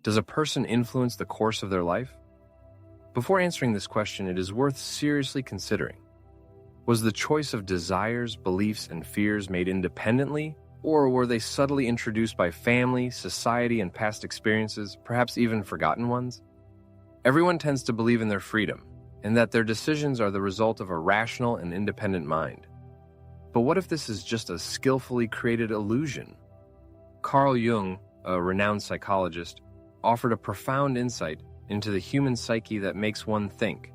Does a person influence the course of their life? Before answering this question, it is worth seriously considering. Was the choice of desires, beliefs, and fears made independently, or were they subtly introduced by family, society, and past experiences, perhaps even forgotten ones? Everyone tends to believe in their freedom, and that their decisions are the result of a rational and independent mind. But what if this is just a skillfully created illusion? Carl Jung, a renowned psychologist, offered a profound insight into the human psyche that makes one think.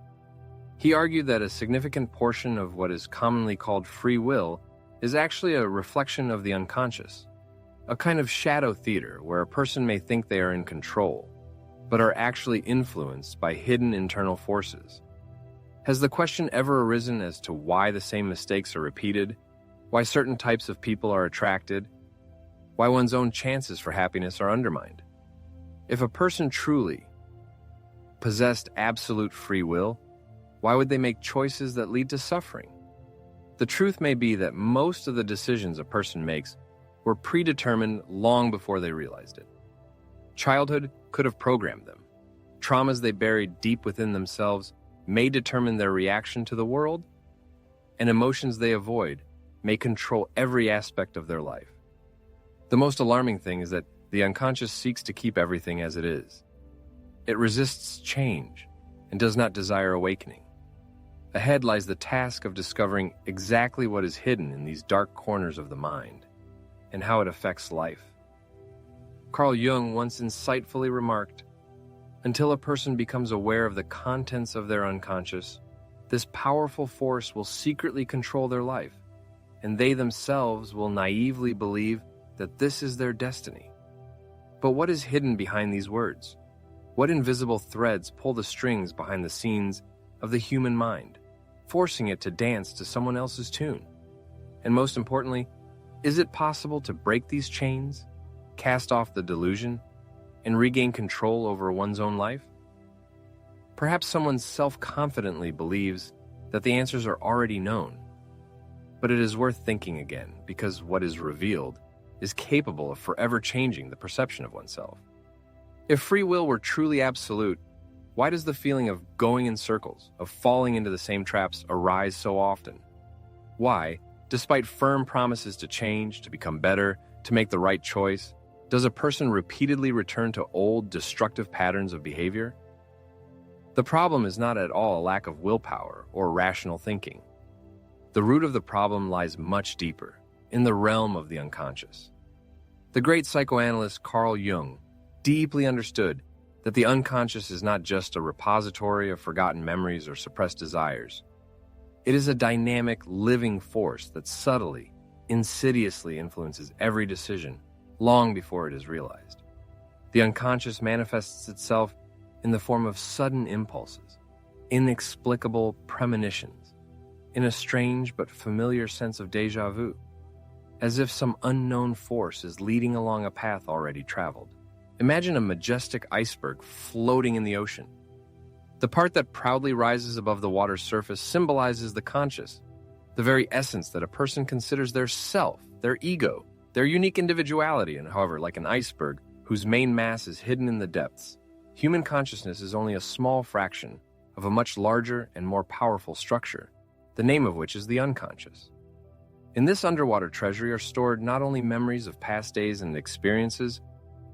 He argued that a significant portion of what is commonly called free will is actually a reflection of the unconscious, a kind of shadow theater where a person may think they are in control, but are actually influenced by hidden internal forces. Has the question ever arisen as to why the same mistakes are repeated, why certain types of people are attracted, why one's own chances for happiness are undermined? If a person truly possessed absolute free will, why would they make choices that lead to suffering? The truth may be that most of the decisions a person makes were predetermined long before they realized it. Childhood could have programmed them. Traumas they buried deep within themselves may determine their reaction to the world, and emotions they avoid may control every aspect of their life. The most alarming thing is that the unconscious seeks to keep everything as it is. It resists change and does not desire awakening. Ahead lies the task of discovering exactly what is hidden in these dark corners of the mind and how it affects life. Carl Jung once insightfully remarked, "Until a person becomes aware of the contents of their unconscious, this powerful force will secretly control their life, and they themselves will naively believe that this is their destiny." But what is hidden behind these words? What invisible threads pull the strings behind the scenes of the human mind, forcing it to dance to someone else's tune? And most importantly, is it possible to break these chains, cast off the delusion, and regain control over one's own life? Perhaps someone self-confidently believes that the answers are already known. But it is worth thinking again, because what is revealed is capable of forever changing the perception of oneself. If free will were truly absolute, why does the feeling of going in circles, of falling into the same traps, arise so often? Why, despite firm promises to change, to become better, to make the right choice, does a person repeatedly return to old, destructive patterns of behavior? The problem is not at all a lack of willpower or rational thinking. The root of the problem lies much deeper, in the realm of the unconscious. The great psychoanalyst Carl Jung deeply understood that the unconscious is not just a repository of forgotten memories or suppressed desires. It is a dynamic, living force that subtly, insidiously influences every decision long before it is realized. The unconscious manifests itself in the form of sudden impulses, inexplicable premonitions, in a strange but familiar sense of déjà vu, as if some unknown force is leading along a path already traveled. Imagine a majestic iceberg floating in the ocean. The part that proudly rises above the water's surface symbolizes the conscious, the very essence that a person considers their self, their ego, their unique individuality, and however, like an iceberg whose main mass is hidden in the depths, human consciousness is only a small fraction of a much larger and more powerful structure, the name of which is the unconscious. In this underwater treasury are stored not only memories of past days and experiences,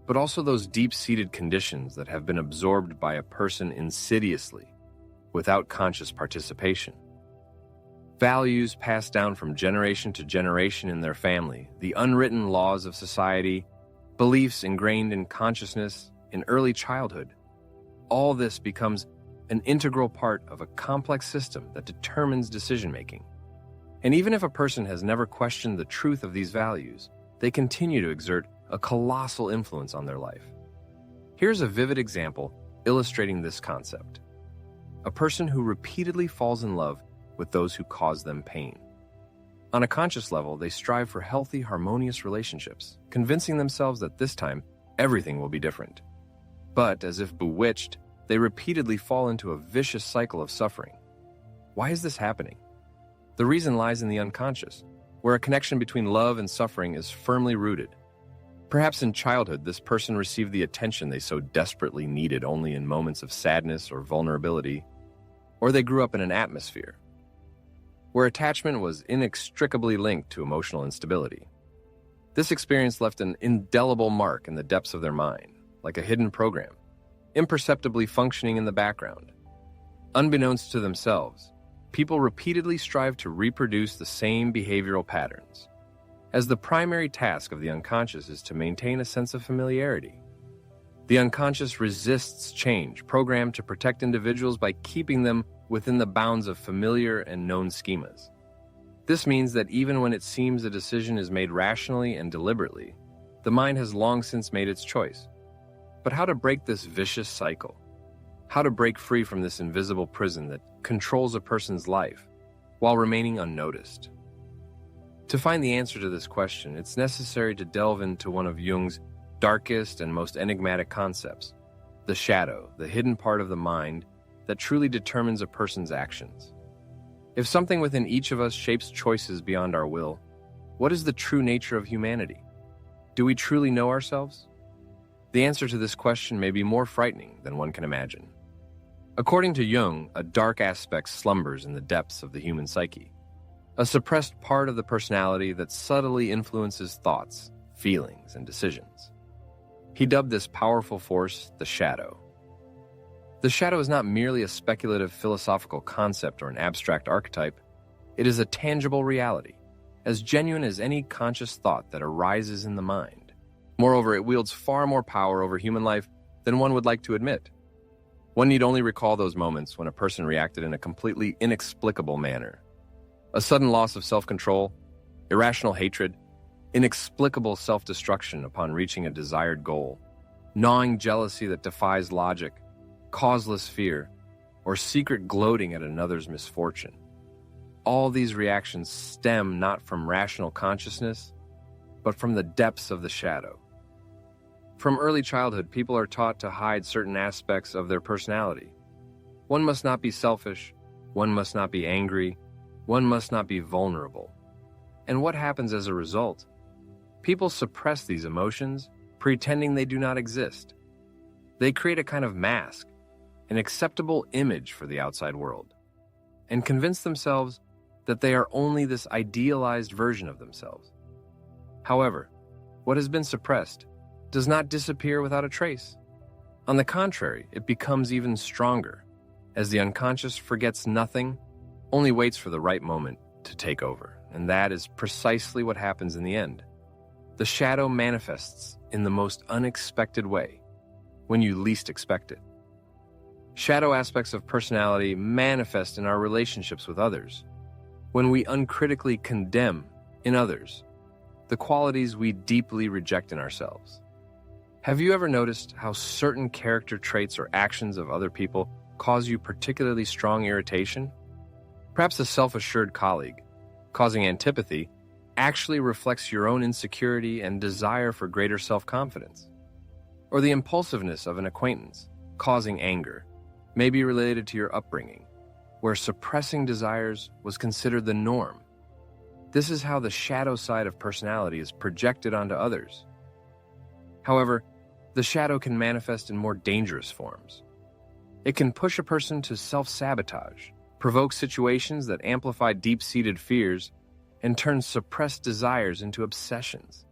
but also those deep-seated conditions that have been absorbed by a person insidiously, without conscious participation. Values passed down from generation to generation in their family, the unwritten laws of society, beliefs ingrained in consciousness in early childhood. All this becomes an integral part of a complex system that determines decision-making. And even if a person has never questioned the truth of these values, they continue to exert a colossal influence on their life. Here's a vivid example illustrating this concept. A person who repeatedly falls in love with those who cause them pain. On a conscious level, they strive for healthy, harmonious relationships, convincing themselves that this time, everything will be different. But, as if bewitched, they repeatedly fall into a vicious cycle of suffering. Why is this happening? The reason lies in the unconscious, where a connection between love and suffering is firmly rooted. Perhaps in childhood, this person received the attention they so desperately needed only in moments of sadness or vulnerability, or they grew up in an atmosphere where attachment was inextricably linked to emotional instability. This experience left an indelible mark in the depths of their mind, like a hidden program, imperceptibly functioning in the background. Unbeknownst to themselves, people repeatedly strive to reproduce the same behavioral patterns, as the primary task of the unconscious is to maintain a sense of familiarity. The unconscious resists change, programmed to protect individuals by keeping them within the bounds of familiar and known schemas. This means that even when it seems a decision is made rationally and deliberately, the mind has long since made its choice. But how to break this vicious cycle? How to break free from this invisible prison that controls a person's life while remaining unnoticed? To find the answer to this question, it's necessary to delve into one of Jung's darkest and most enigmatic concepts, the shadow, the hidden part of the mind that truly determines a person's actions. If something within each of us shapes choices beyond our will, what is the true nature of humanity? Do we truly know ourselves? The answer to this question may be more frightening than one can imagine. According to Jung, a dark aspect slumbers in the depths of the human psyche, a suppressed part of the personality that subtly influences thoughts, feelings, and decisions. He dubbed this powerful force the shadow. The shadow is not merely a speculative philosophical concept or an abstract archetype. It is a tangible reality, as genuine as any conscious thought that arises in the mind. Moreover, it wields far more power over human life than one would like to admit. One need only recall those moments when a person reacted in a completely inexplicable manner. A sudden loss of self-control, irrational hatred, inexplicable self-destruction upon reaching a desired goal, gnawing jealousy that defies logic, causeless fear, or secret gloating at another's misfortune. All these reactions stem not from rational consciousness, but from the depths of the shadow. From early childhood, people are taught to hide certain aspects of their personality. One must not be selfish, one must not be angry, one must not be vulnerable. And what happens as a result? People suppress these emotions, pretending they do not exist. They create a kind of mask, an acceptable image for the outside world, and convince themselves that they are only this idealized version of themselves. However, what has been suppressed does not disappear without a trace. On the contrary, it becomes even stronger, as the unconscious forgets nothing, only waits for the right moment to take over. And that is precisely what happens in the end. The shadow manifests in the most unexpected way, when you least expect it. Shadow aspects of personality manifest in our relationships with others, when we uncritically condemn in others the qualities we deeply reject in ourselves. Have you ever noticed how certain character traits or actions of other people cause you particularly strong irritation? Perhaps a self-assured colleague, causing antipathy, actually reflects your own insecurity and desire for greater self-confidence. Or the impulsiveness of an acquaintance, causing anger, may be related to your upbringing, where suppressing desires was considered the norm. This is how the shadow side of personality is projected onto others. However, the shadow can manifest in more dangerous forms. It can push a person to self-sabotage, provoke situations that amplify deep-seated fears, and turn suppressed desires into obsessions.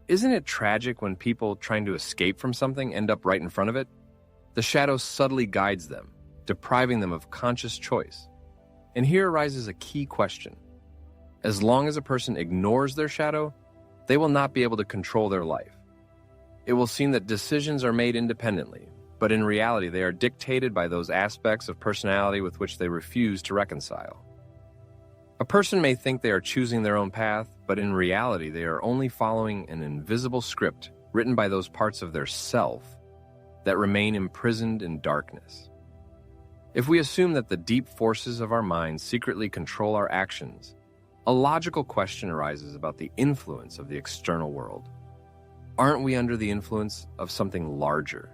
Isn't it tragic when people trying to escape from something end up right in front of it? The shadow subtly guides them, depriving them of conscious choice. And here arises a key question. As long as a person ignores their shadow, they will not be able to control their life. It will seem that decisions are made independently, but in reality they are dictated by those aspects of personality with which they refuse to reconcile. A person may think they are choosing their own path, but in reality they are only following an invisible script written by those parts of their self that remain imprisoned in darkness. If we assume that the deep forces of our minds secretly control our actions, a logical question arises about the influence of the external world. Aren't we under the influence of something larger,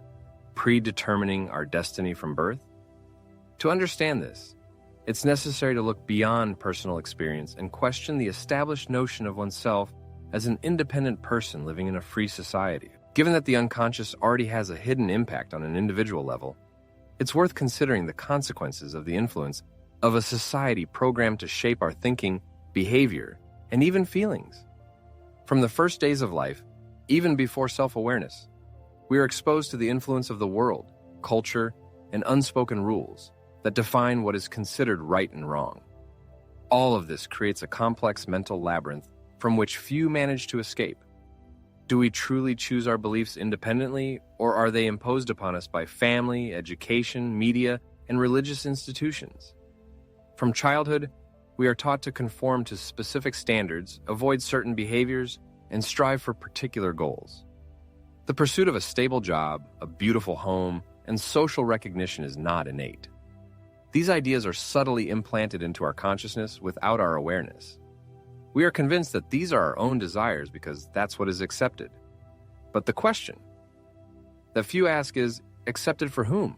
predetermining our destiny from birth? To understand this, it's necessary to look beyond personal experience and question the established notion of oneself as an independent person living in a free society. Given that the unconscious already has a hidden impact on an individual level, it's worth considering the consequences of the influence of a society programmed to shape our thinking, behavior, and even feelings. From the first days of life, even before self-awareness, we are exposed to the influence of the world, culture, and unspoken rules that define what is considered right and wrong. All of this creates a complex mental labyrinth from which few manage to escape. Do we truly choose our beliefs independently, or are they imposed upon us by family, education, media, and religious institutions? From childhood, we are taught to conform to specific standards, avoid certain behaviors, and strive for particular goals. The pursuit of a stable job, a beautiful home, and social recognition is not innate. These ideas are subtly implanted into our consciousness without our awareness. We are convinced that these are our own desires because that's what is accepted. But the question that few ask is, accepted for whom?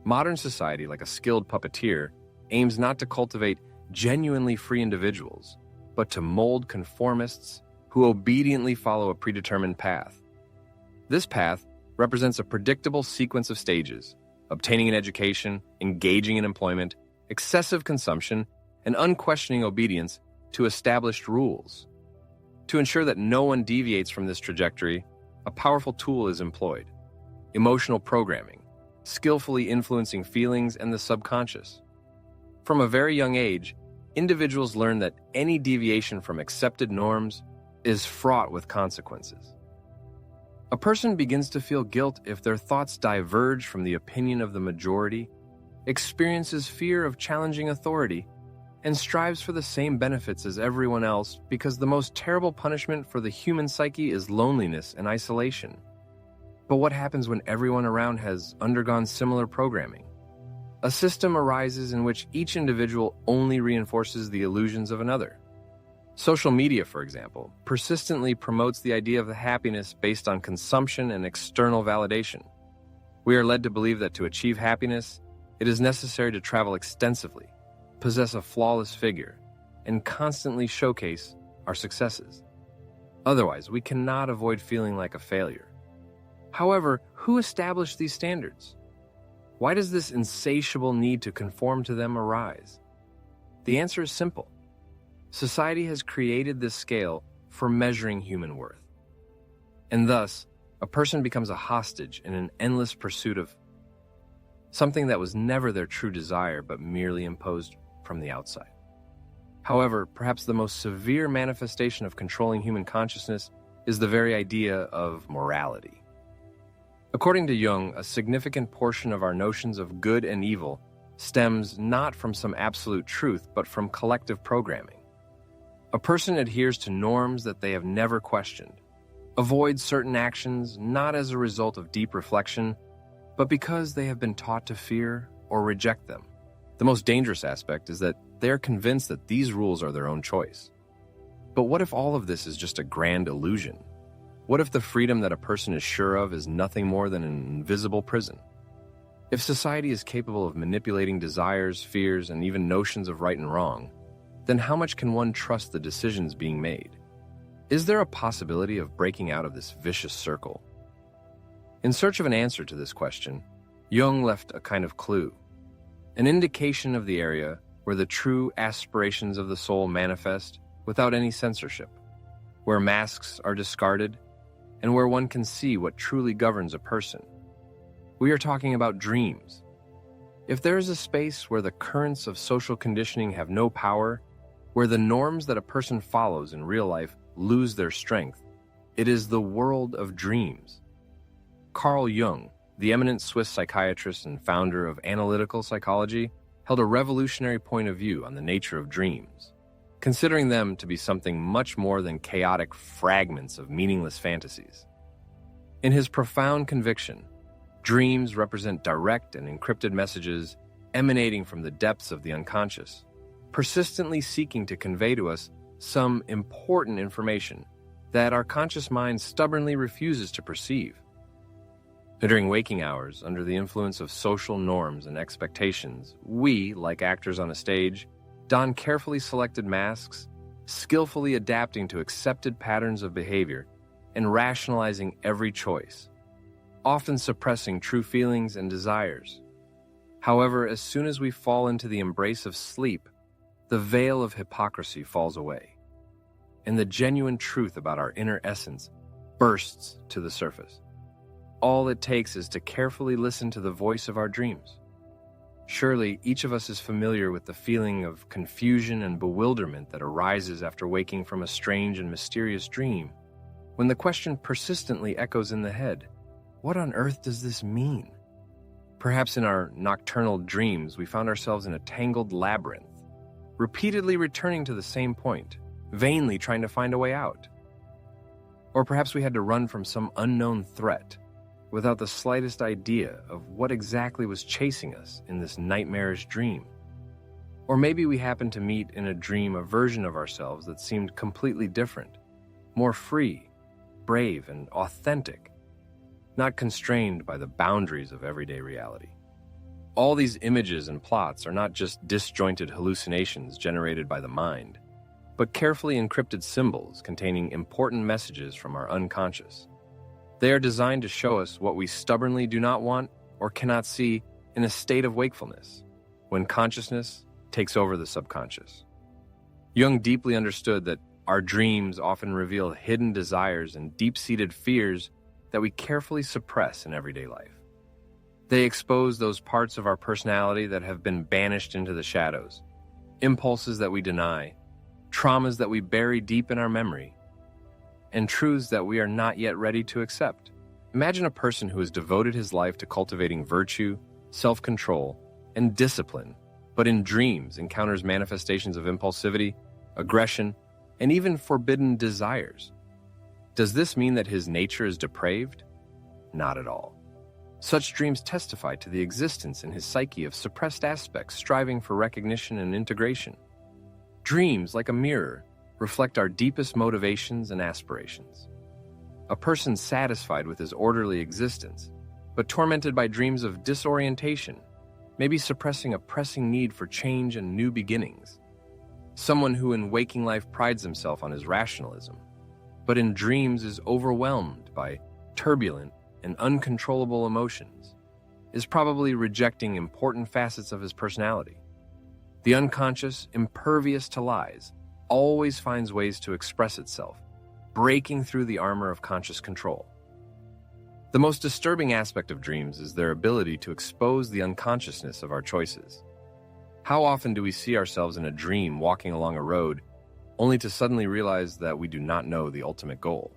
Modern society, like a skilled puppeteer, aims not to cultivate genuinely free individuals, but to mold conformists who obediently follow a predetermined path. This path represents a predictable sequence of stages: obtaining an education, engaging in employment, excessive consumption, and unquestioning obedience to established rules. To ensure that no one deviates from this trajectory, a powerful tool is employed: emotional programming, skillfully influencing feelings and the subconscious. From a very young age, individuals learn that any deviation from accepted norms is fraught with consequences. A person begins to feel guilt if their thoughts diverge from the opinion of the majority, experiences fear of challenging authority, and strives for the same benefits as everyone else because the most terrible punishment for the human psyche is loneliness and isolation. But what happens when everyone around has undergone similar programming? A system arises in which each individual only reinforces the illusions of another. Social media, for example, persistently promotes the idea of happiness based on consumption and external validation. We are led to believe that to achieve happiness, it is necessary to travel extensively, possess a flawless figure, and constantly showcase our successes. Otherwise, we cannot avoid feeling like a failure. However, who established these standards? Why does this insatiable need to conform to them arise? The answer is simple. Society has created this scale for measuring human worth. And thus, a person becomes a hostage in an endless pursuit of something that was never their true desire but merely imposed from the outside. However, perhaps the most severe manifestation of controlling human consciousness is the very idea of morality. According to Jung, a significant portion of our notions of good and evil stems not from some absolute truth but from collective programming. A person adheres to norms that they have never questioned, avoids certain actions not as a result of deep reflection, but because they have been taught to fear or reject them. The most dangerous aspect is that they are convinced that these rules are their own choice. But what if all of this is just a grand illusion? What if the freedom that a person is sure of is nothing more than an invisible prison? If society is capable of manipulating desires, fears, and even notions of right and wrong, then how much can one trust the decisions being made? Is there a possibility of breaking out of this vicious circle? In search of an answer to this question, Jung left a kind of clue, an indication of the area where the true aspirations of the soul manifest without any censorship, where masks are discarded, and where one can see what truly governs a person. We are talking about dreams. If there is a space where the currents of social conditioning have no power, where the norms that a person follows in real life lose their strength, it is the world of dreams. Carl Jung, the eminent Swiss psychiatrist and founder of analytical psychology, held a revolutionary point of view on the nature of dreams, considering them to be something much more than chaotic fragments of meaningless fantasies. In his profound conviction, dreams represent direct and encrypted messages emanating from the depths of the unconscious, persistently seeking to convey to us some important information that our conscious mind stubbornly refuses to perceive. During waking hours, under the influence of social norms and expectations, we, like actors on a stage, don carefully selected masks skillfully adapting to accepted patterns of behavior and rationalizing every choice, often suppressing true feelings and desires. However, as soon as we fall into the embrace of sleep, the veil of hypocrisy falls away, and the genuine truth about our inner essence bursts to the surface. All it takes is to carefully listen to the voice of our dreams. Surely, each of us is familiar with the feeling of confusion and bewilderment that arises after waking from a strange and mysterious dream, when the question persistently echoes in the head, "What on earth does this mean?" Perhaps in our nocturnal dreams, we found ourselves in a tangled labyrinth, repeatedly returning to the same point, vainly trying to find a way out. Or perhaps we had to run from some unknown threat, without the slightest idea of what exactly was chasing us in this nightmarish dream. Or maybe we happened to meet in a dream a version of ourselves that seemed completely different, more free, brave, and authentic, not constrained by the boundaries of everyday reality. All these images and plots are not just disjointed hallucinations generated by the mind, but carefully encrypted symbols containing important messages from our unconscious. They are designed to show us what we stubbornly do not want or cannot see in a state of wakefulness, when consciousness takes over the subconscious. Jung deeply understood that our dreams often reveal hidden desires and deep-seated fears that we carefully suppress in everyday life. They expose those parts of our personality that have been banished into the shadows, impulses that we deny, traumas that we bury deep in our memory, and truths that we are not yet ready to accept. Imagine a person who has devoted his life to cultivating virtue, self-control, and discipline, but in dreams encounters manifestations of impulsivity, aggression, and even forbidden desires. Does this mean that his nature is depraved? Not at all. Such dreams testify to the existence in his psyche of suppressed aspects striving for recognition and integration. Dreams, like a mirror, reflect our deepest motivations and aspirations. A person satisfied with his orderly existence, but tormented by dreams of disorientation, may be suppressing a pressing need for change and new beginnings. Someone who in waking life prides himself on his rationalism, but in dreams is overwhelmed by turbulent and uncontrollable emotions, is probably rejecting important facets of his personality. The unconscious, impervious to lies, always finds ways to express itself, breaking through the armor of conscious control. The most disturbing aspect of dreams is their ability to expose the unconsciousness of our choices. How often do we see ourselves in a dream walking along a road, only to suddenly realize that we do not know the ultimate goal?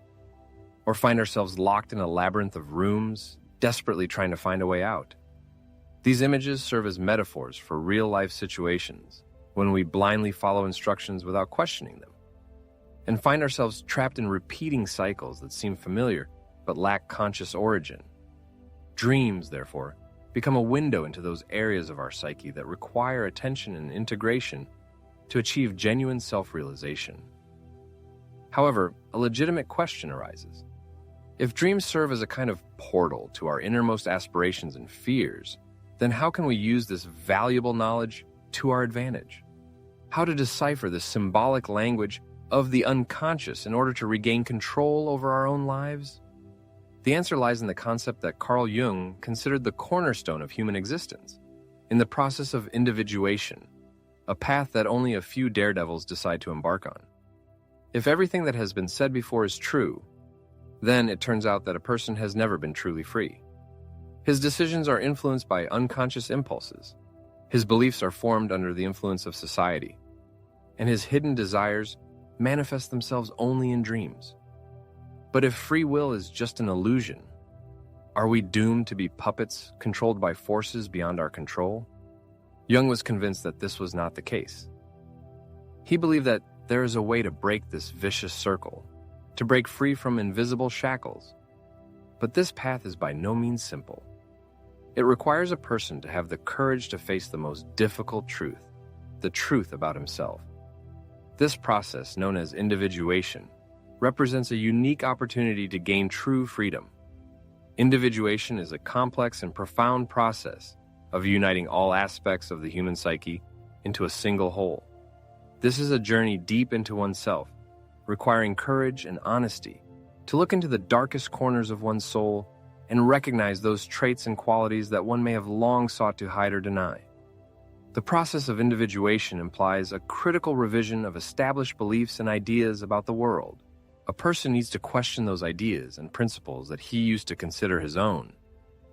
Or find ourselves locked in a labyrinth of rooms, desperately trying to find a way out? These images serve as metaphors for real-life situations, when we blindly follow instructions without questioning them, and find ourselves trapped in repeating cycles that seem familiar but lack conscious origin. Dreams, therefore, become a window into those areas of our psyche that require attention and integration to achieve genuine self-realization. However, a legitimate question arises. If dreams serve as a kind of portal to our innermost aspirations and fears, then how can we use this valuable knowledge to our advantage? How to decipher the symbolic language of the unconscious in order to regain control over our own lives? The answer lies in the concept that Carl Jung considered the cornerstone of human existence, in the process of individuation, a path that only a few daredevils decide to embark on. If everything that has been said before is true, then it turns out that a person has never been truly free. His decisions are influenced by unconscious impulses. His beliefs are formed under the influence of society, and his hidden desires manifest themselves only in dreams. But if free will is just an illusion, are we doomed to be puppets controlled by forces beyond our control? Jung was convinced that this was not the case. He believed that there is a way to break this vicious circle, to break free from invisible shackles. But this path is by no means simple. It requires a person to have the courage to face the most difficult truth, the truth about himself. This process, known as individuation, represents a unique opportunity to gain true freedom. Individuation is a complex and profound process of uniting all aspects of the human psyche into a single whole. This is a journey deep into oneself, requiring courage and honesty to look into the darkest corners of one's soul and recognize those traits and qualities that one may have long sought to hide or deny. The process of individuation implies a critical revision of established beliefs and ideas about the world. A person needs to question those ideas and principles that he used to consider his own,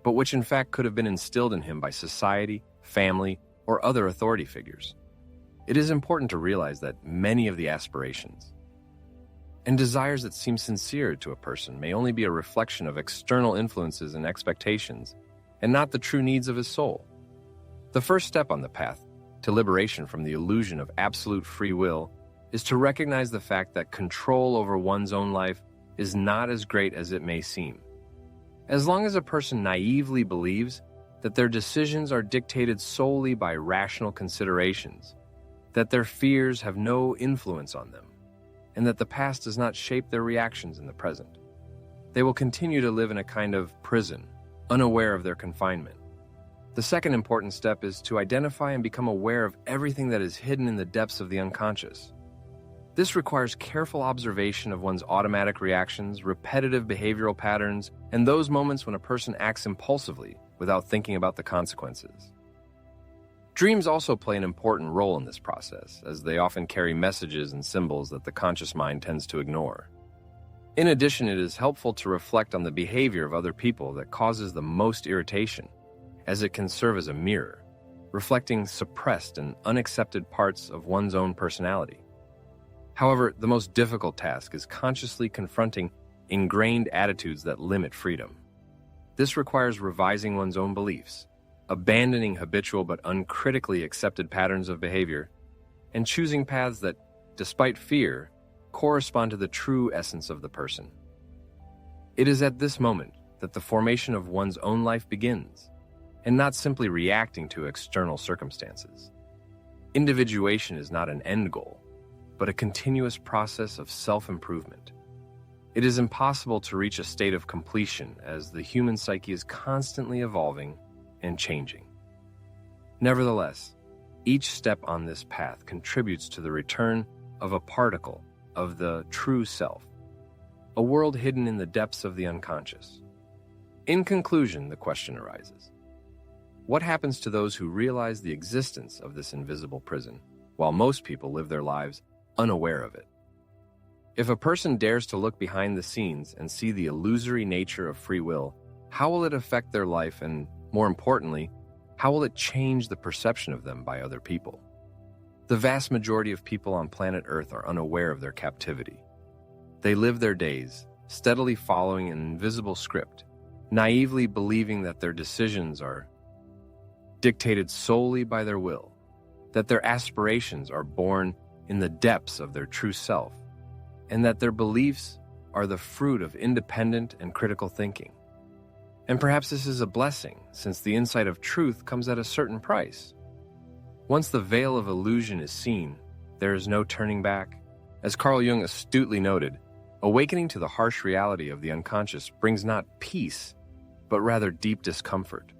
but which in fact could have been instilled in him by society, family, or other authority figures. It is important to realize that many of the aspirations and desires that seem sincere to a person may only be a reflection of external influences and expectations, and not the true needs of his soul. The first step on the path to liberation from the illusion of absolute free will is to recognize the fact that control over one's own life is not as great as it may seem. As long as a person naively believes that their decisions are dictated solely by rational considerations, that their fears have no influence on them, and that the past does not shape their reactions in the present, they will continue to live in a kind of prison, unaware of their confinement. The second important step is to identify and become aware of everything that is hidden in the depths of the unconscious. This requires careful observation of one's automatic reactions, repetitive behavioral patterns, and those moments when a person acts impulsively without thinking about the consequences. Dreams also play an important role in this process, as they often carry messages and symbols that the conscious mind tends to ignore. In addition, it is helpful to reflect on the behavior of other people that causes the most irritation, as it can serve as a mirror, reflecting suppressed and unaccepted parts of one's own personality. However, the most difficult task is consciously confronting ingrained attitudes that limit freedom. This requires revising one's own beliefs, abandoning habitual but uncritically accepted patterns of behavior, and choosing paths that, despite fear, correspond to the true essence of the person. It is at this moment that the formation of one's own life begins, and not simply reacting to external circumstances. Individuation is not an end goal, but a continuous process of self-improvement. It is impossible to reach a state of completion as the human psyche is constantly evolving and changing. Nevertheless, each step on this path contributes to the return of a particle of the true self, a world hidden in the depths of the unconscious. In conclusion, the question arises: what happens to those who realize the existence of this invisible prison, while most people live their lives unaware of it? If a person dares to look behind the scenes and see the illusory nature of free will, how will it affect their life, and more importantly, how will it change the perception of them by other people? The vast majority of people on planet Earth are unaware of their captivity. They live their days, steadily following an invisible script, naively believing that their decisions are dictated solely by their will, that their aspirations are born in the depths of their true self, and that their beliefs are the fruit of independent and critical thinking. And perhaps this is a blessing, since the insight of truth comes at a certain price. Once the veil of illusion is seen, there is no turning back. As Carl Jung astutely noted, awakening to the harsh reality of the unconscious brings not peace, but rather deep discomfort.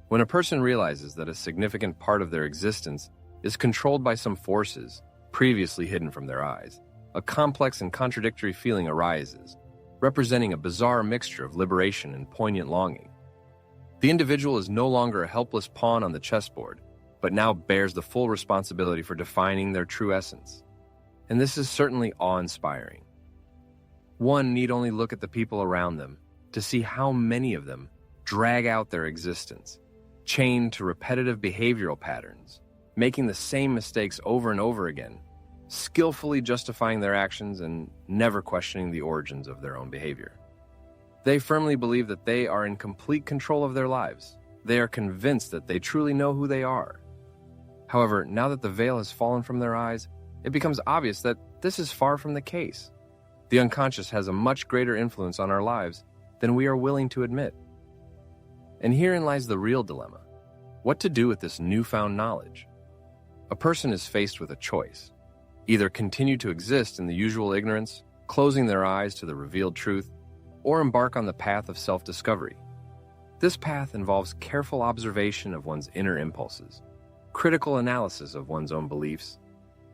When a person realizes that a significant part of their existence is controlled by some forces previously hidden from their eyes, a complex and contradictory feeling arises, representing a bizarre mixture of liberation and poignant longing. The individual is no longer a helpless pawn on the chessboard, but now bears the full responsibility for defining their true essence. And this is certainly awe-inspiring. One need only look at the people around them to see how many of them drag out their existence, chained to repetitive behavioral patterns, making the same mistakes over and over again, skillfully justifying their actions and never questioning the origins of their own behavior. They firmly believe that they are in complete control of their lives. They are convinced that they truly know who they are. However, now that the veil has fallen from their eyes, it becomes obvious that this is far from the case. The unconscious has a much greater influence on our lives than we are willing to admit. And herein lies the real dilemma: what to do with this newfound knowledge? A person is faced with a choice: either continue to exist in the usual ignorance, closing their eyes to the revealed truth, or embark on the path of self-discovery. This path involves careful observation of one's inner impulses, critical analysis of one's own beliefs,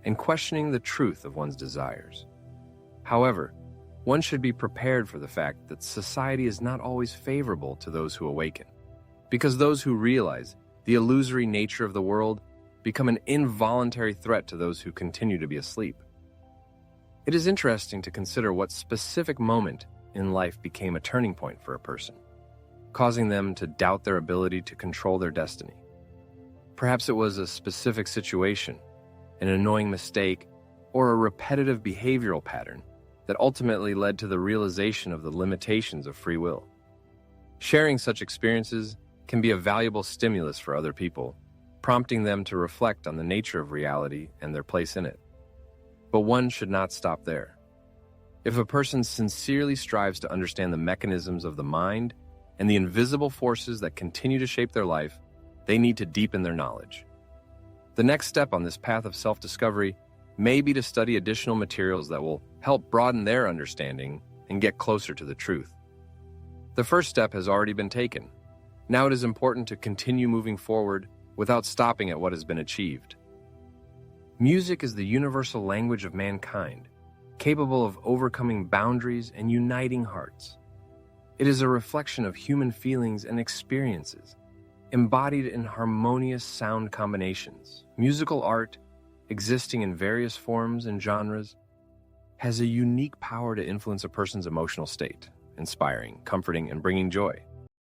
and questioning the truth of one's desires. However, one should be prepared for the fact that society is not always favorable to those who awaken, because those who realize the illusory nature of the world become an involuntary threat to those who continue to be asleep. It is interesting to consider what specific moment in life became a turning point for a person, causing them to doubt their ability to control their destiny. Perhaps it was a specific situation, an annoying mistake, or a repetitive behavioral pattern that ultimately led to the realization of the limitations of free will. Sharing such experiences can be a valuable stimulus for other people, prompting them to reflect on the nature of reality and their place in it. But one should not stop there. If a person sincerely strives to understand the mechanisms of the mind and the invisible forces that continue to shape their life, they need to deepen their knowledge. The next step on this path of self-discovery may be to study additional materials that will help broaden their understanding and get closer to the truth. The first step has already been taken. Now it is important to continue moving forward without stopping at what has been achieved. Music is the universal language of mankind, capable of overcoming boundaries and uniting hearts. It is a reflection of human feelings and experiences, embodied in harmonious sound combinations. Musical art, existing in various forms and genres, has a unique power to influence a person's emotional state, inspiring, comforting, and bringing joy.